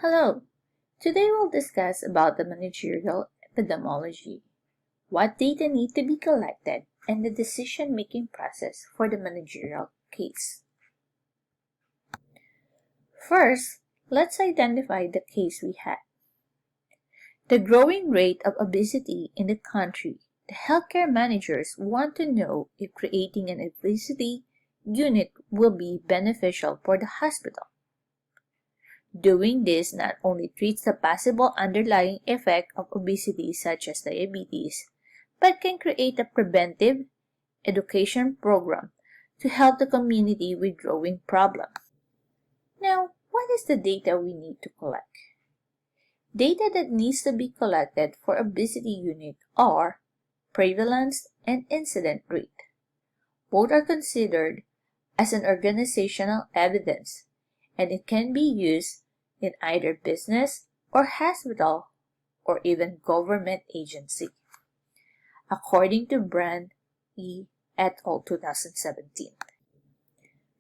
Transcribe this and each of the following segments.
Hello! Today we'll discuss about the managerial epidemiology, what data need to be collected, and the decision-making process for the managerial case. First, let's identify the case we had. The growing rate of obesity in the country. The healthcare managers want to know if creating an obesity unit will be beneficial for the hospital. Doing this not only treats the possible underlying effect of obesity such as diabetes, but can create a preventive education program to help the community with growing problems. Now, what is the data we need to collect? Data that needs to be collected for obesity unit are prevalence and incidence rate. Both are considered as an organizational evidence, and it can be used in either business or hospital or even government agency, according to Brand E. et al. 2017.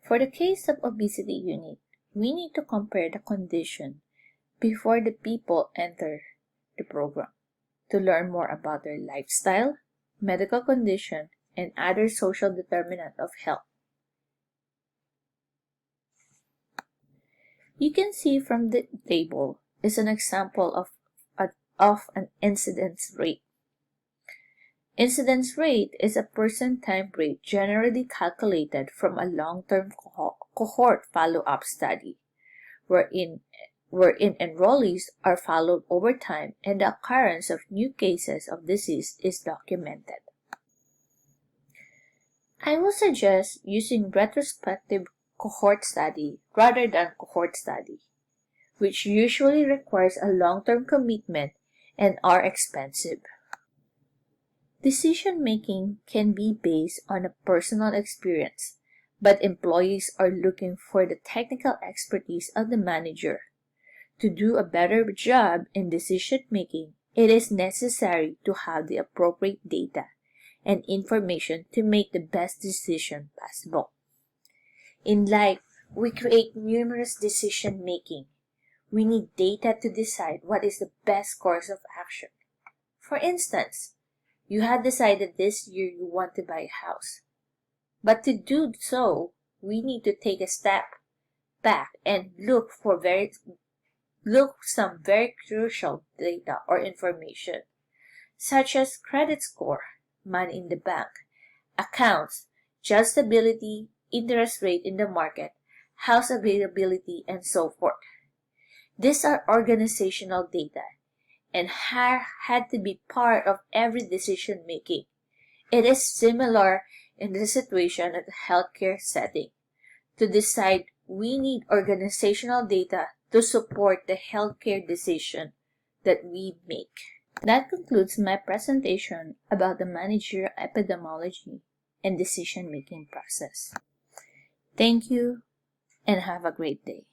For the case of obesity unit, we need to compare the condition before the people enter the program to learn more about their lifestyle, medical condition, and other social determinants of health. You can see from the table is an example of an incidence rate. Incidence rate is a percent time rate generally calculated from a long-term cohort follow-up study, wherein enrollees are followed over time and the occurrence of new cases of disease is documented. I will suggest using retrospective cohort study rather than cohort study, which usually requires a long-term commitment and are expensive. Decision-making can be based on a personal experience, but employees are looking for the technical expertise of the manager. To do a better job in decision-making, it is necessary to have the appropriate data and information to make the best decision possible. In life, we create numerous decision-making. We need data to decide what is the best course of action. For instance, you have decided this year you want to buy a house. But to do so, we need to take a step back and look some very crucial data or information, such as credit score, money in the bank, accounts, job stability, interest rate in the market, house availability, and so forth. These are organizational data and had to be part of every decision making. It is similar in the situation at the healthcare setting. To decide, we need organizational data to support the healthcare decision that we make. That concludes my presentation about the managerial epidemiology and decision-making process. Thank you and have a great day.